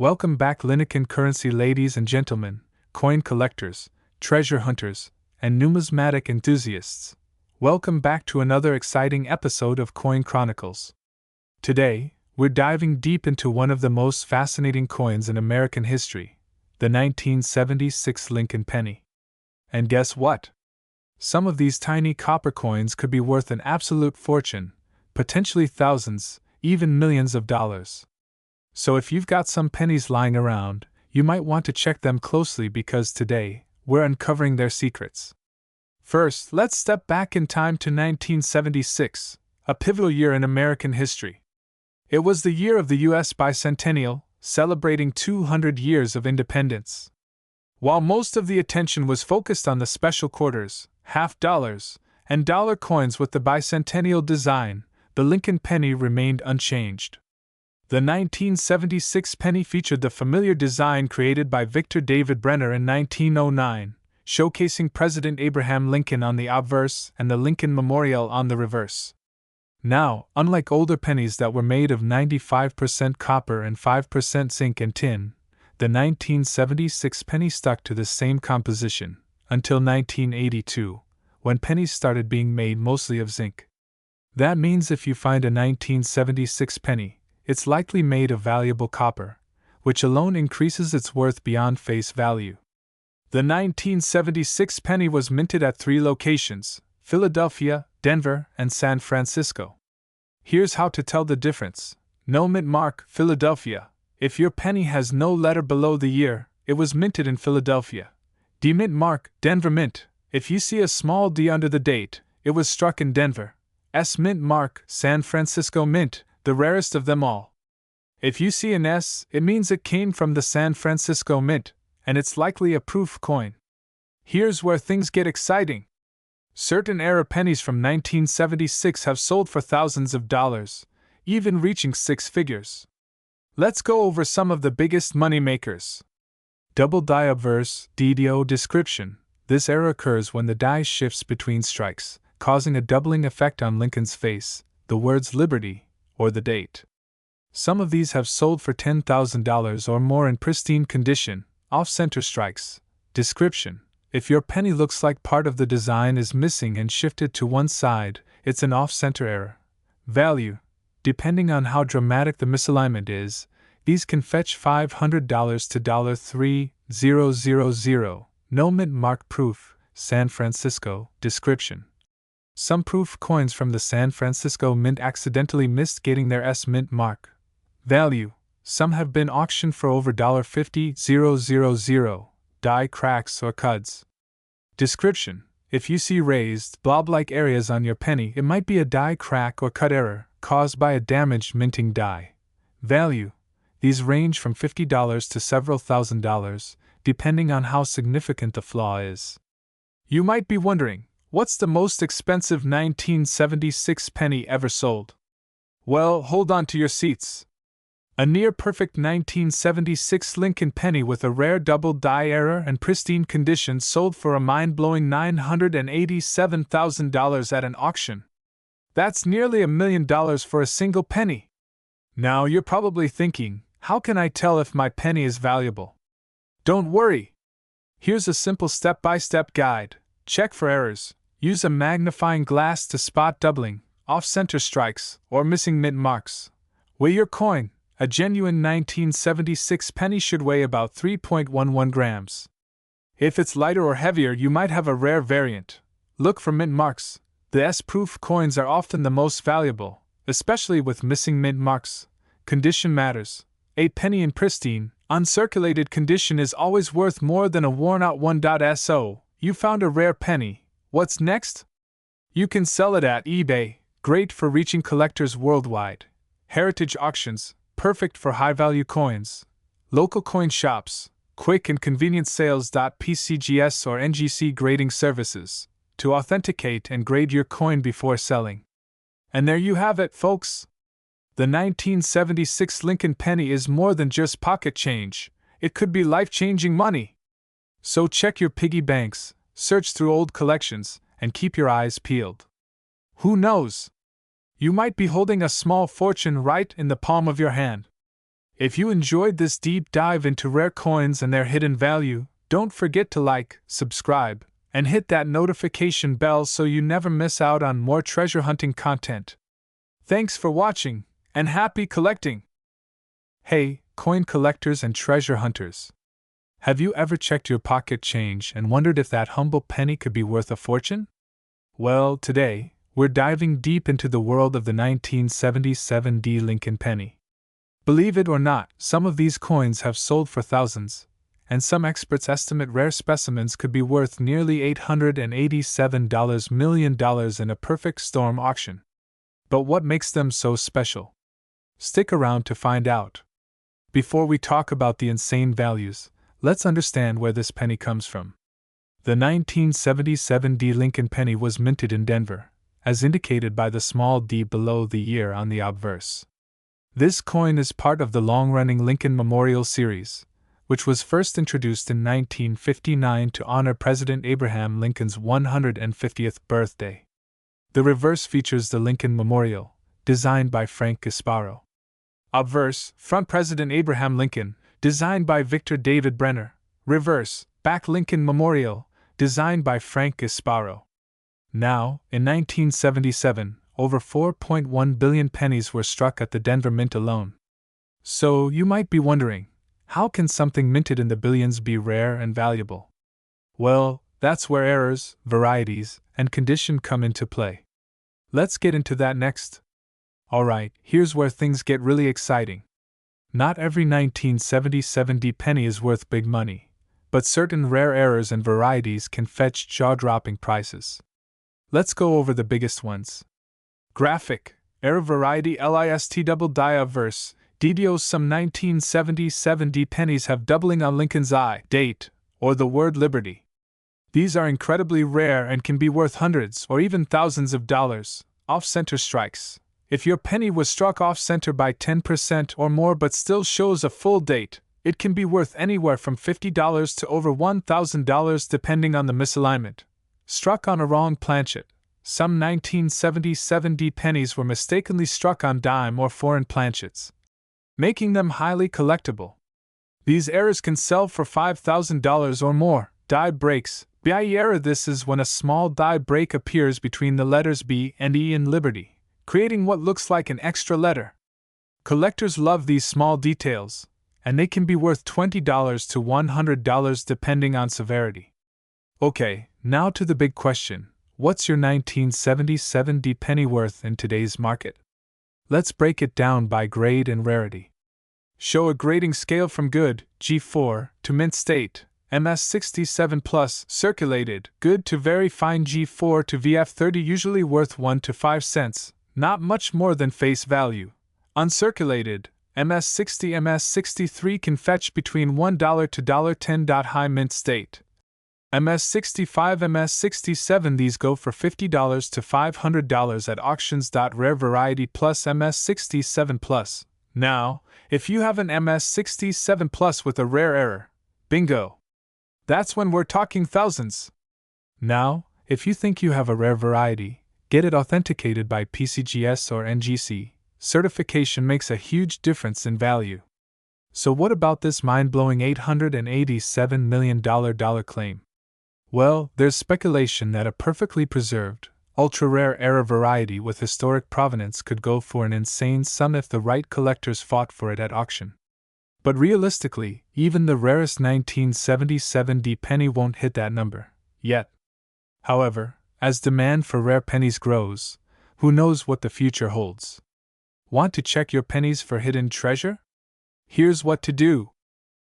Welcome back, Lincoln currency ladies and gentlemen, coin collectors, treasure hunters, and numismatic enthusiasts. Welcome back to another exciting episode of Coin Chronicles. Today, we're diving deep into one of the most fascinating coins in American history, the 1976 Lincoln penny. And guess what? Some of these tiny copper coins could be worth an absolute fortune, potentially thousands, even millions of dollars. So if you've got some pennies lying around, you might want to check them closely because today, we're uncovering their secrets. First, let's step back in time to 1976, a pivotal year in American history. It was the year of the U.S. bicentennial, celebrating 200 years of independence. While most of the attention was focused on the special quarters, half dollars, and dollar coins with the bicentennial design, the Lincoln penny remained unchanged. The 1976 penny featured the familiar design created by Victor David Brenner in 1909, showcasing President Abraham Lincoln on the obverse and the Lincoln Memorial on the reverse. Now, unlike older pennies that were made of 95% copper and 5% zinc and tin, the 1976 penny stuck to the same composition until 1982, when pennies started being made mostly of zinc. That means if you find a 1976 penny, it's likely made of valuable copper, which alone increases its worth beyond face value. The 1976 penny was minted at 3 locations: Philadelphia, Denver, and San Francisco. Here's how to tell the difference. No mint mark, Philadelphia. If your penny has no letter below the year, it was minted in Philadelphia. D mint mark, Denver mint. If you see a small D under the date, it was struck in Denver. S mint mark, San Francisco mint, the rarest of them all. If you see an S, it means it came from the San Francisco mint, and it's likely a proof coin. Here's where things get exciting. Certain era pennies from 1976 have sold for thousands of dollars, even reaching 6 figures. Let's go over some of the biggest money makers. Double die obverse, DDO description. This error occurs when the die shifts between strikes, causing a doubling effect on Lincoln's face, the words Liberty, or the date. Some of these have sold for $10,000 or more in pristine condition. Off-center strikes. Description: if your penny looks like part of the design is missing and shifted to one side, it's an off-center error. Value: depending on how dramatic the misalignment is, these can fetch $500 to $3,000. No mint mark proof, San Francisco. Description: some proof coins from the San Francisco Mint accidentally missed getting their S mint mark. Value: some have been auctioned for over $50,000, die cracks or cuds. Description: if you see raised, blob-like areas on your penny, it might be a die crack or cut error caused by a damaged minting die. Value: these range from $50 to several $1,000s, depending on how significant the flaw is. You might be wondering, what's the most expensive 1976 penny ever sold? Well, hold on to your seats. A near-perfect 1976 Lincoln penny with a rare double die error and pristine condition sold for a mind-blowing $987,000 at an auction. That's nearly $1 million for a single penny. Now you're probably thinking, how can I tell if my penny is valuable? Don't worry. Here's a simple step-by-step guide. Check for errors. Use a magnifying glass to spot doubling, off-center strikes, or missing mint marks. Weigh your coin. A genuine 1976 penny should weigh about 3.11 grams. If it's lighter or heavier, you might have a rare variant. Look for mint marks. The S-proof coins are often the most valuable, especially with missing mint marks. Condition matters. A penny in pristine, uncirculated condition is always worth more than a worn-out 1.so. You found a rare penny. What's next? You can sell it at eBay, great for reaching collectors worldwide. Heritage auctions, perfect for high-value coins. Local coin shops, quick and convenient sales. PCGS or NGC grading services, to authenticate and grade your coin before selling. And there you have it, folks. The 1976 Lincoln penny is more than just pocket change. It could be life-changing money. So check your piggy banks, search through old collections, and keep your eyes peeled. Who knows? You might be holding a small fortune right in the palm of your hand. If you enjoyed this deep dive into rare coins and their hidden value, don't forget to like, subscribe, and hit that notification bell so you never miss out on more treasure hunting content. Thanks for watching, and happy collecting! Hey, coin collectors and treasure hunters! Have you ever checked your pocket change and wondered if that humble penny could be worth a fortune? Well, today, we're diving deep into the world of the 1977 D. Lincoln penny. Believe it or not, some of these coins have sold for thousands, and some experts estimate rare specimens could be worth nearly $887 million in a perfect storm auction. But what makes them so special? Stick around to find out. Before we talk about the insane values, let's understand where this penny comes from. The 1977 D. Lincoln penny was minted in Denver, as indicated by the small d below the year on the obverse. This coin is part of the long-running Lincoln Memorial Series, which was first introduced in 1959 to honor President Abraham Lincoln's 150th birthday. The reverse features the Lincoln Memorial, designed by Frank Gasparo. Obverse, front President Abraham Lincoln, designed by Victor David Brenner. Reverse, back Lincoln Memorial, designed by Frank Gasparo. Now, in 1977, over 4.1 billion pennies were struck at the Denver Mint alone. So, you might be wondering, how can something minted in the billions be rare and valuable? Well, that's where errors, varieties, and condition come into play. Let's get into that next. Alright, here's where things get really exciting. Not every 1977 D penny is worth big money, but certain rare errors and varieties can fetch jaw-dropping prices. Let's go over the biggest ones. Graphic, error variety list double die obverse, DDO. Some 1977 D pennies have doubling on Lincoln's I, date, or the word liberty. These are incredibly rare and can be worth hundreds or even thousands of dollars. Off-center strikes. If your penny was struck off-center by 10% or more but still shows a full date, it can be worth anywhere from $50 to over $1,000 depending on the misalignment. Struck on a wrong planchet. Some 1977 D pennies were mistakenly struck on dime or foreign planchets, making them highly collectible. These errors can sell for $5,000 or more. Die breaks. BIE error. This is when a small die break appears between the letters B and E in Liberty, creating what looks like an extra letter. Collectors love these small details, and they can be worth $20 to $100 depending on severity. Okay, now to the big question. What's your 1977 D penny worth in today's market? Let's break it down by grade and rarity. Show a grading scale from good, G4, to mint state, MS67 plus, circulated, good to very fine G4 to VF30, usually worth 1 to 5 cents, not much more than face value. Uncirculated, MS60 MS63 can fetch between $1 to $10. High mint state, MS65 MS67, these go for $50 to $500 at auctions. Rare variety plus MS67 plus. Now, if you have an MS67 plus with a rare error, bingo! That's when we're talking thousands. Now, if you think you have a rare variety, get it authenticated by PCGS or NGC. Certification makes a huge difference in value. So what about this mind-blowing $887 million claim? Well, there's speculation that a perfectly preserved, ultra-rare error variety with historic provenance could go for an insane sum if the right collectors fought for it at auction. But realistically, even the rarest 1977 D penny won't hit that number, yet. However, as demand for rare pennies grows, who knows what the future holds? Want to check your pennies for hidden treasure? Here's what to do.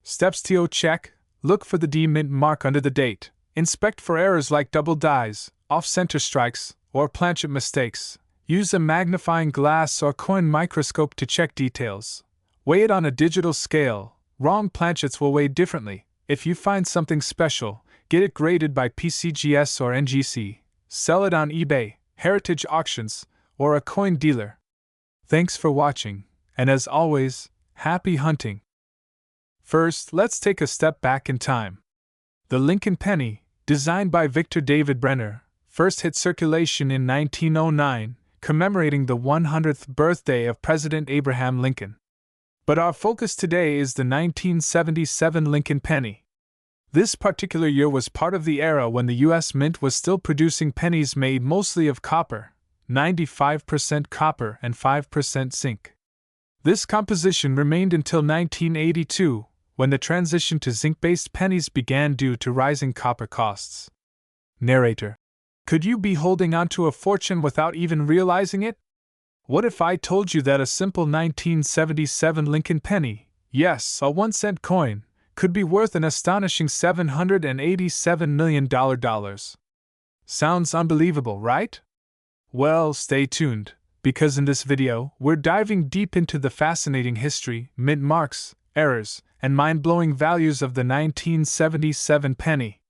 Steps to check: look for the D mint mark under the date. Inspect for errors like double dies, off-center strikes, or planchet mistakes. Use a magnifying glass or coin microscope to check details. Weigh it on a digital scale. Wrong planchets will weigh differently. If you find something special, get it graded by PCGS or NGC. Sell it on eBay, heritage auctions, or a coin dealer. Thanks for watching, and as always, happy hunting. First, let's take a step back in time. The Lincoln penny, designed by Victor David Brenner, first hit circulation in 1909, commemorating the 100th birthday of President Abraham Lincoln. But our focus today is the 1977 Lincoln penny. This particular year was part of the era when the U.S. Mint was still producing pennies made mostly of copper, 95% copper and 5% zinc. This composition remained until 1982, when the transition to zinc-based pennies began due to rising copper costs. Narrator: could you be holding onto a fortune without even realizing it? What if I told you that a simple 1977 Lincoln penny, yes, a 1-cent coin, could be worth an astonishing $787 million? Sounds unbelievable, right? Well, stay tuned, because in this video, we're diving deep into the fascinating history, mint marks, errors, and mind-blowing values of the 1977 penny.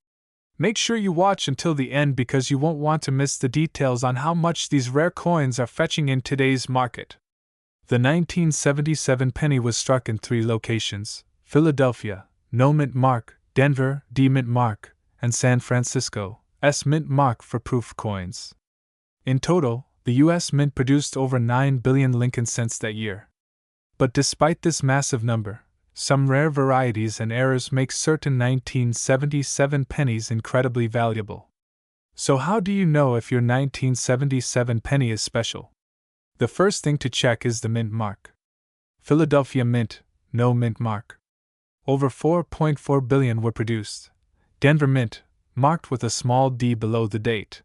Make sure you watch until the end because you won't want to miss the details on how much these rare coins are fetching in today's market. The 1977 penny was struck in 3 locations: Philadelphia, no mint mark; Denver, D mint mark; and San Francisco, S mint mark for proof coins. In total, the U.S. Mint produced over 9 billion Lincoln cents that year. But despite this massive number, some rare varieties and errors make certain 1977 pennies incredibly valuable. So how do you know if your 1977 penny is special? The first thing to check is the mint mark. Philadelphia Mint, no mint mark. Over 4.4 billion were produced. Denver Mint, marked with a small d below the date.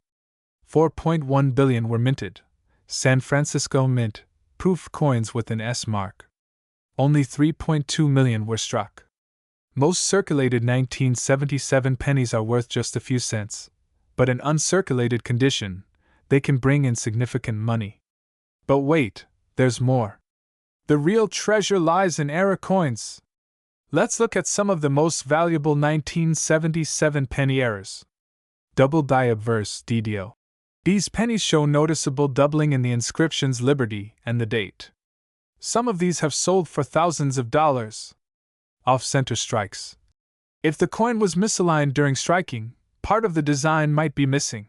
4.1 billion were minted. San Francisco Mint, proof coins with an S mark. Only 3.2 million were struck. Most circulated 1977 pennies are worth just a few cents, but in uncirculated condition, they can bring in significant money. But wait, there's more. The real treasure lies in error coins. Let's look at some of the most valuable 1977 penny errors. Double die obverse DDO. These pennies show noticeable doubling in the inscription's Liberty and the date. Some of these have sold for thousands of dollars. Off-center strikes. If the coin was misaligned during striking, part of the design might be missing.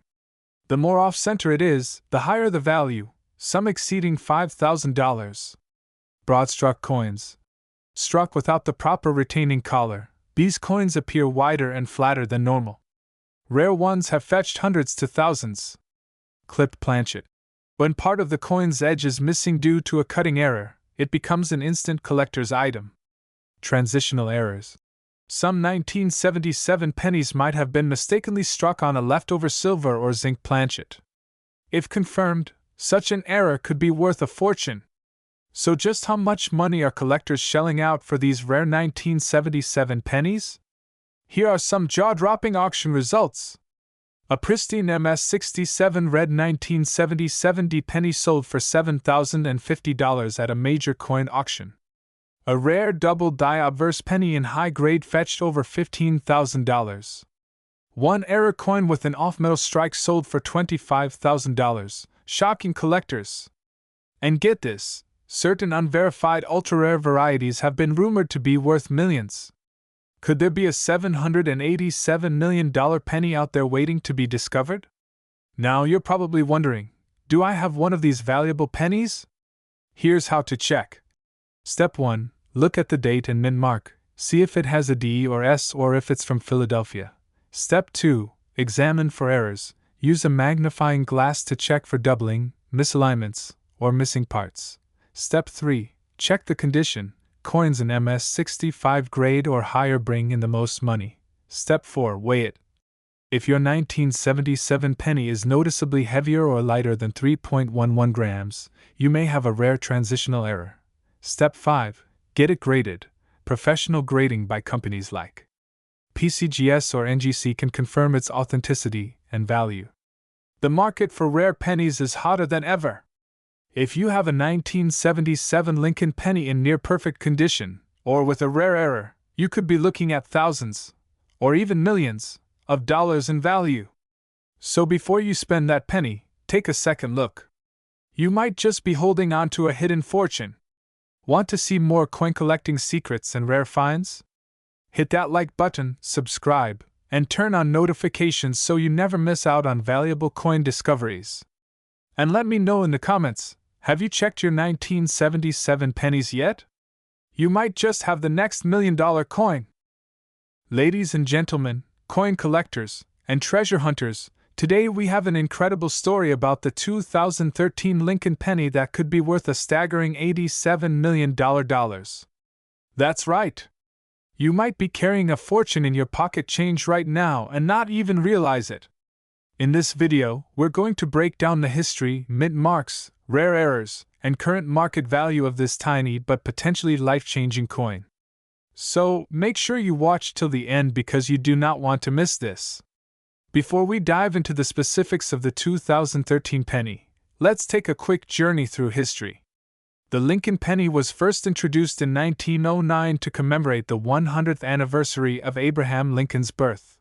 The more off-center it is, the higher the value, some exceeding $5,000. Broad-struck coins. Struck without the proper retaining collar, these coins appear wider and flatter than normal. Rare ones have fetched hundreds to thousands. Clipped planchet. When part of the coin's edge is missing due to a cutting error, it becomes an instant collector's item. Transitional errors. Some 1977 pennies might have been mistakenly struck on a leftover silver or zinc planchet. If confirmed, such an error could be worth a fortune. So just how much money are collectors shelling out for these rare 1977 pennies? Here are some jaw-dropping auction results. A pristine MS-67 red 1977 D penny sold for $7,050 at a major coin auction. A rare double die obverse penny in high grade fetched over $15,000. One error coin with an off-metal strike sold for $25,000, shocking collectors. And get this, certain unverified ultra-rare varieties have been rumored to be worth millions. Could there be a $787 million penny out there waiting to be discovered? Now you're probably wondering, do I have one of these valuable pennies? Here's how to check. Step 1. Look at the date and mint mark, see if it has a D or S or if it's from Philadelphia. Step 2. Examine for errors, use a magnifying glass to check for doubling, misalignments, or missing parts. Step 3. Check the condition. Coins in MS-65 grade or higher bring in the most money. Step 4. Weigh it. If your 1977 penny is noticeably heavier or lighter than 3.11 grams, you may have a rare transitional error. Step 5. Get it graded. Professional grading by companies like PCGS or NGC can confirm its authenticity and value. The market for rare pennies is hotter than ever. If you have a 1977 Lincoln penny in near-perfect condition, or with a rare error, you could be looking at thousands, or even millions, of dollars in value. So before you spend that penny, take a second look. You might just be holding on to a hidden fortune. Want to see more coin collecting secrets and rare finds? Hit that like button, subscribe, and turn on notifications so you never miss out on valuable coin discoveries. And let me know in the comments, have you checked your 1977 pennies yet? You might just have the next $1,000,000 coin. Ladies and gentlemen, coin collectors, and treasure hunters, today we have an incredible story about the 2013 Lincoln penny that could be worth a staggering $87 million. That's right. You might be carrying a fortune in your pocket change right now and not even realize it. In this video, we're going to break down the history, mint marks, rare errors, and current market value of this tiny but potentially life-changing coin. So, make sure you watch till the end because you do not want to miss this. Before we dive into the specifics of the 2013 penny, let's take a quick journey through history. The Lincoln penny was first introduced in 1909 to commemorate the 100th anniversary of Abraham Lincoln's birth.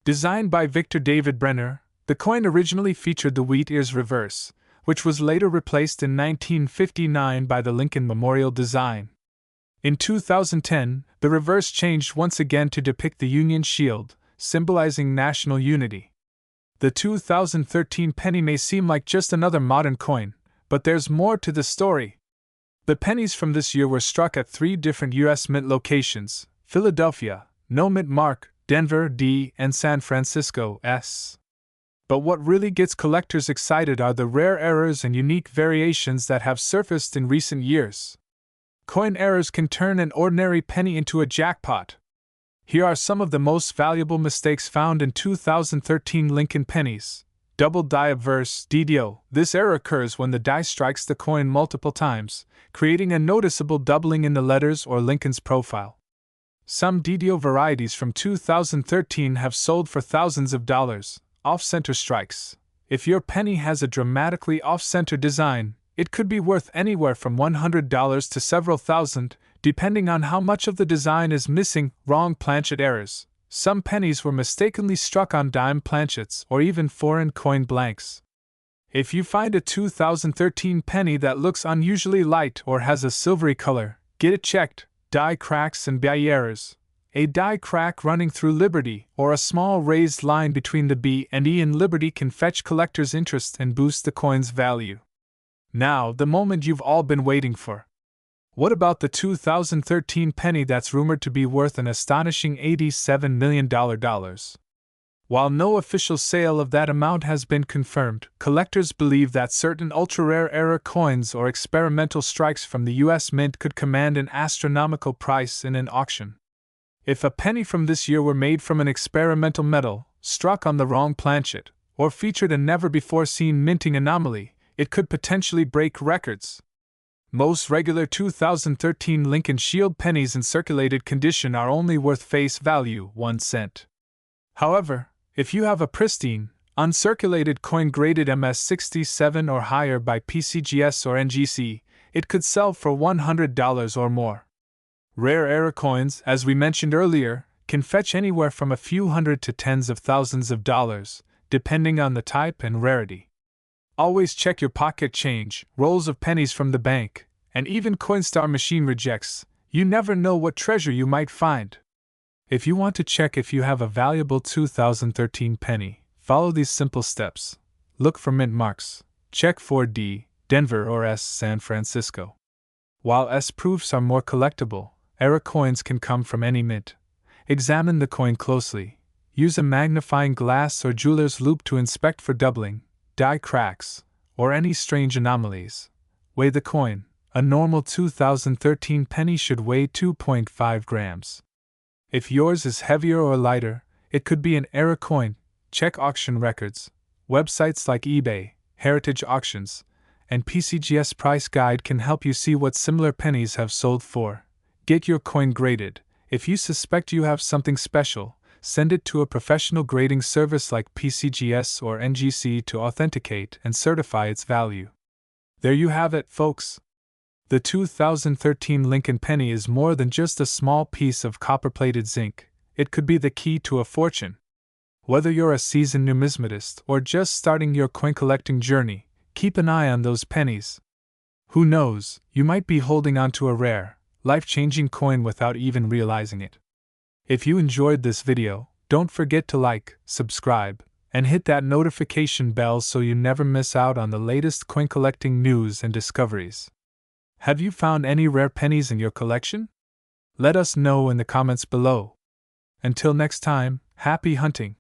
Designed by Victor David Brenner, the coin originally featured the wheat ears reverse, which was later replaced in 1959 by the Lincoln Memorial design. In 2010, the reverse changed once again to depict the Union Shield, symbolizing national unity. The 2013 penny may seem like just another modern coin, but there's more to the story. The pennies from this year were struck at 3 different U.S. mint locations: Philadelphia, no mint mark, Denver, D, and San Francisco, S. But what really gets collectors excited are the rare errors and unique variations that have surfaced in recent years. Coin errors can turn an ordinary penny into a jackpot. Here are some of the most valuable mistakes found in 2013 Lincoln pennies. Double die obverse (DDO). This error occurs when the die strikes the coin multiple times, creating a noticeable doubling in the letters or Lincoln's profile. Some DDO varieties from 2013 have sold for thousands of dollars. Off-center strikes. If your penny has a dramatically off-center design, it could be worth anywhere from $100 to several thousand, depending on how much of the design is missing. Wrong planchet errors. Some pennies were mistakenly struck on dime planchets or even foreign coin blanks. If you find a 2013 penny that looks unusually light or has a silvery color, get it checked. Die cracks and B errors. A die crack running through Liberty or a small raised line between the B and E in Liberty can fetch collectors' interest and boost the coin's value. Now, the moment you've all been waiting for. What about the 2013 penny that's rumored to be worth an astonishing $87 million? While no official sale of that amount has been confirmed, collectors believe that certain ultra-rare error coins or experimental strikes from the U.S. Mint could command an astronomical price in an auction. If a penny from this year were made from an experimental metal, struck on the wrong planchet, or featured a never-before-seen minting anomaly, it could potentially break records. Most regular 2013 Lincoln Shield pennies in circulated condition are only worth face value 1 cent. However, if you have a pristine, uncirculated coin graded MS67 or higher by PCGS or NGC, it could sell for $100 or more. Rare error coins, as we mentioned earlier, can fetch anywhere from a few hundred to tens of thousands of dollars, depending on the type and rarity. Always check your pocket change, rolls of pennies from the bank, and even Coinstar machine rejects. You never know what treasure you might find. If you want to check if you have a valuable 2013 penny, follow these simple steps. Look for mint marks. Check for D, Denver or S, San Francisco. While S proofs are more collectible, error coins can come from any mint. Examine the coin closely. Use a magnifying glass or jeweler's loupe to inspect for doubling, die cracks, or any strange anomalies. Weigh the coin. A normal 2013 penny should weigh 2.5 grams. If yours is heavier or lighter, it could be an error coin. Check auction records. Websites like eBay, Heritage Auctions, and PCGS Price Guide can help you see what similar pennies have sold for. Get your coin graded. If you suspect you have something special, send it to a professional grading service like PCGS or NGC to authenticate and certify its value. There you have it, folks. The 2013 Lincoln penny is more than just a small piece of copper-plated zinc. It could be the key to a fortune. Whether you're a seasoned numismatist or just starting your coin collecting journey, keep an eye on those pennies. Who knows, you might be holding onto a rare, life-changing coin without even realizing it. If you enjoyed this video, don't forget to like, subscribe, and hit that notification bell so you never miss out on the latest coin collecting news and discoveries. Have you found any rare pennies in your collection? Let us know in the comments below. Until next time, happy hunting!